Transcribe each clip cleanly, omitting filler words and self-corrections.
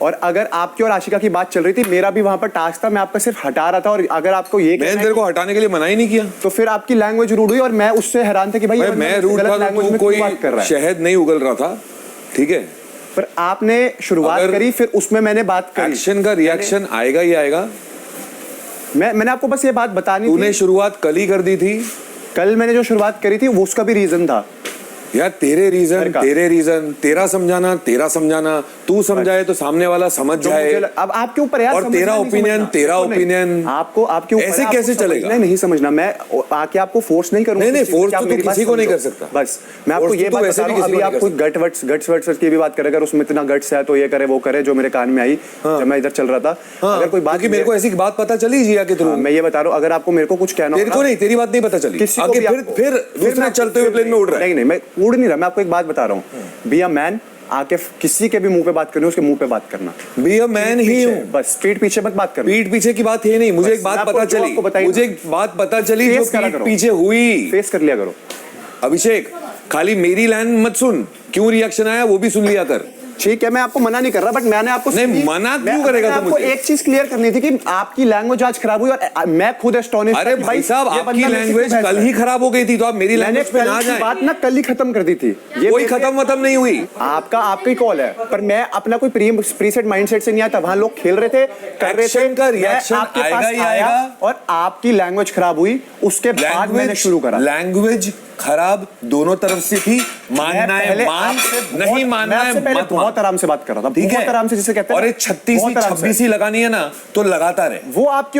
और अगर आपकी और आशिका की बात चल रही थी, मेरा भी वहां पर टास्क था, मैं आपका सिर्फ हटा रहा था। और अगर आपको ये मैंने तेरे को हटाने के लिए मना ही नहीं किया, तो फिर आपकी लैंग्वेज रूड हुई और मैं उससे हैरान था कि भाई मैं रूड था, तू कोई शहद नहीं उगल रहा था, ठीक है। पर आपने शुरुआत करी, फिर उसमें मैंने बात करी। एक्शन का रिएक्शन आएगा ही आएगा। मैंने आपको बस ये बात बतानी थी। तूने शुरुआत कल ही कर दी थी। कल मैंने जो शुरुआत करी थी वो उसका भी रीजन था यार, तेरे रीजन, तेरा समझाना, तू समझाए तो सामने वाला समझ जाए। अब आपके ऊपर यार, और तेरा ओपिनियन आपको आपके ऊपर ऐसे कैसे चलेगा? नहीं समझना, मैं आके आपको फोर्स नहीं करूंगा। नहीं, फोर्स तो तू किसी को नहीं कर सकता। बस मैं आपको ये बात बता रहा हूं, अभी आप कोई गट्स वर्ड्स की भी बात करें, अगर उसमें इतना गट्स है तो ये करे वो करे, जो मेरे कान में आई जब मैं इधर चल रहा था। अगर कोई बात, मेरे को ऐसी बात पता चली जिया के थ्रू, मैं ये बता रहा हूं, अगर आपको मेरे को कुछ कहना, तेरे को नहीं, तेरी बात नहीं पता चली, आगे फिर दूसरा चलते हुए प्लेन में उड़ रहा है। नहीं, मैं उड़ नहीं रहा, मैं आपको एक बात बता रहा हूँ। बी अ मैन, आके किसी के भी मुंह पे बात करनी, उसके मुंह पे बात करना। बी अ मैन ही हूँ, बस पीठ पीछे मत बात करना। पीठ पीछे की बात है नहीं। मुझे एक बात पता चली, जो पीठ पीछे हुई, फेस कर लिया करो। अभिषेक, खाली मेरी लाइन मत सुन, क्यों रिएक्शन आया वो भी सुन लिया कर। ठीक है, मैं आपको मना नहीं कर रहा, बट मैंने आपको नहीं, मना क्यों करेगा तू मुझे? एक चीज क्लियर करनी थी कि आपकी लैंग्वेज आज खराब हुई और मैं खुद एस्टोनिश। अरे भाई साहब, आपकी लैंग्वेज कल ही खराब हो गई थी, तो आप मेरी लैंग्वेज पे ना जाएं। बात ना कल ही खत्म कर दी थी, ये कोई खत्म नहीं हुई। आपका कॉल है, पर मैं अपना कोई प्रीसेट माइंडसेट से नहीं आता। वहां लोग खेल रहे थे, कर रहे थे, का रिएक्शन आएगा ही आएगा। और आपकी लैंग्वेज खराब हुई, उसके बाद मैंने शुरू करा। लैंग्वेज खराब दोनों तरफ से थी, मानना है मान, नहीं मानना है मत। बहुत आराम से बात कर रहा था, ठीक है, बहुत आराम से, जिसे कहते हैं। और 36 लगानी है ना तो लगाता रहे। वो आप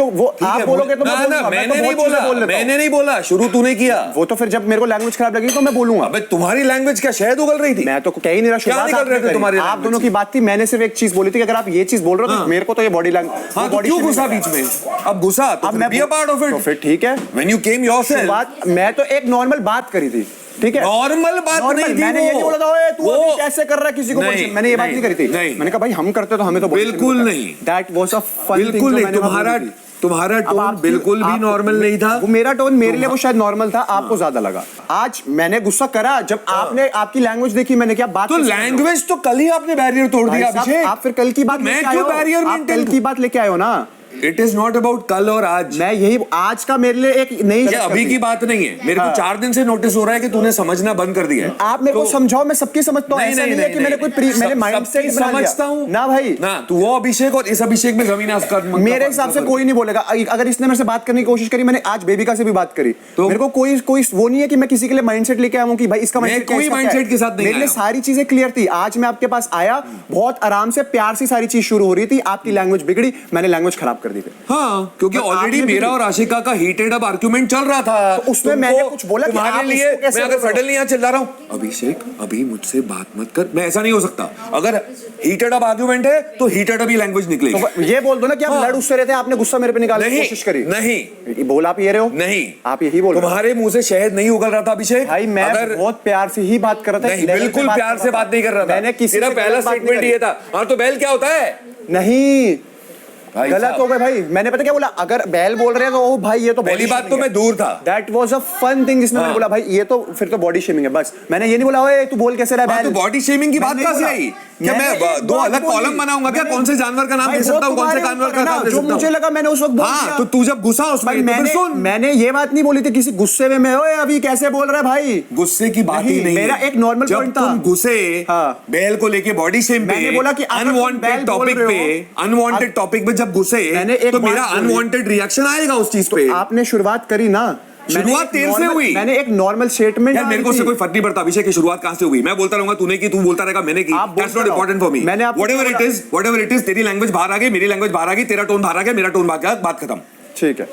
बोलोगे तो मैंने नहीं बोला, शुरू तूने किया। वो तो फिर जब मेरे को लैंग्वेज खराब लगेगी तो मैं बोलूंगा। अबे तुम्हारी लैंग्वेज क्या शहद उगल रही थी? मैं तो कह ही नहीं रहा, क्या निकल रहे थे तुम्हारी? आप दोनों की बात थी, मैंने सिर्फ एक चीज बोली थी कि अगर आप ये चीज बोल रहे हो तो मेरे को तो ये बॉडी लैंग्वेज। हाँ, तो क्यों घुसा बीच में? अब घुसा तो मैं be a part of it. तो फिर ठीक है, व्हेन यू केम योरसेल्फ, मैं तो एक नॉर्मल बात करी थी, ठीक है, नॉर्मल बात नहीं थी। मैंने ये नहीं बोला था ओए तू अभी कैसे कर रहा है किसी को, मैंने ये बात नहीं करी थी। मैंने कहा भाई हम करते तो हमें तो बिल्कुल नहीं, that was a fun thing. बिल्कुल नहीं, तुम्हारा टोन बिल्कुल भी नॉर्मल नहीं था। वो मेरा टोन मेरे लिए वो शायद नॉर्मल था, आपको ज्यादा लगा। आज मैंने गुस्सा करा जब आपने आपकी लैंग्वेज देखी, मैंने क्या बात। तो लैंग्वेज तो कल ही आपने बैरियर तोड़ दिया अभिषेक। आप फिर कल की बात, मैं क्यों बैरियर मेंटेन? कल की बात लेके आए हो ना। इट इज नॉट अबाउट कल और आज। मैं यही, आज का मेरे लिए एक नई अभी की बात नहीं है। मेरे को 4 दिन से नोटिस हो रहा है कि तूने समझना बंद कर दिया है। आप मेरे को समझाओ, मैं सबकी समझता हूँ। ऐसा नहीं है कि मैंने कोई मेरे माइंडसेट समझता हूँ ना भाई ना। तू वो अभिषेक और इस अभिषेक में जमीन आसमान। मेरे हिसाब से कोई नहीं बोलेगा। अगर इसने मेरे से बात करने की कोशिश करी, मैंने आज बेबिका से भी बात करी, तो मेरे को कोई वो नहीं है कि मैं किसी के लिए माइंडसेट लेके आऊँ कि भाई इसका कोई माइंडसेट के साथ नहीं। मेरे लिए सारी चीजें क्लियर थी। आज मैं आपके पास आया, बहुत आराम से प्यार से सारी चीज शुरू हो रही थी, आपकी लैंग्वेज बिगड़ी, मैंने लैंग्वेज खराब कर दी थी। हाँ, क्योंकि ऑलरेडी मेरा और आशिका का हीटेड अप आर्गुमेंट चल रहा था, तो उसमें मैंने कुछ बोला तुम्हारे लिए। मैं अगर सडनली यहाँ चिल्ला रहा हूँ अभिषेक अभी मुझसे बात मत कर, मैं ऐसा नहीं हो सकता। अगर हीटेड अप आर्गुमेंट है तो हीटेड अप ही लैंग्वेज निकलेगी। तो ये बोल दो ना कि आप लड़ उससे रहे थे, आपने गुस्सा मेरे पे निकालने की कोशिश करी। नहीं बोल आप ये रहे हो। नहीं, आप यही बोल। तुम्हारे मुंह से शहद नहीं उगल रहा था अभिषेक। भाई मैं बहुत प्यार से ही बात कर रहा था। नहीं, बिल्कुल प्यार से बात नहीं कर रहा था। मैंने किसी तेरा पहला स्टेटमेंट ये था, हाँ तो बैल क्या होता है? नहीं, गलत हो गए भाई। मैंने पता क्या बोला, अगर बैल बोल रहे हैं तो ओ भाई ये तो पहली बात तो मैं दूर था। That was a fun thing जिसमें मैंने बोला भाई ये तो फिर तो बॉडी शेमिंग है। बस मैंने ये नहीं बोला ओए तू बोल कैसे रहा है बैल। तो बॉडी शेमिंग की बात कहां से आई? क्या मैं 2 अलग कॉलम बनाऊंगा क्या? कौन से जानवर का नाम दे सकता हूं, कौन से जानवर का नाम दे सकता हूं? मुझे लगा मैंने उस वक्त बोल दिया। तो तू जब गुस्सा उसमें तो फिर सुन, मैंने ये बात नहीं बोली थी किसी गुस्से में, ओए अभी कैसे बोल रहा है भाई। गुस्से की बात ही नहीं, मेरा एक नॉर्मल पॉइंट था। तुम गुस्से बैल को लेके बॉडी शेम पे, मैंने बोला कि अनवांटेड टॉपिक पे जब गुस्से तो मेरा अनवांटेड रिएक्शन आएगा उस चीज पे। आपने शुरुआत करी ना, शुरुआत तेरे से हुई। मैंने एक नॉर्मल स्टेटमेंट। यार मेरे को उससे कोई फर्क नहीं पड़ता अभिषेक की शुरुआत कहां से हुई। मैं बोलता रहूंगा तूने की, तू बोलता रहेगा मैंने की। That's not important for me. Whatever it is तेरी लैंग्वेज बाहर आ गई, मेरी लैंग्वेज बाहर आ गई, तेरा टोन बाहर आ गया, मेरा टोन बाहर आ गया, बात खत्म। ठीक है।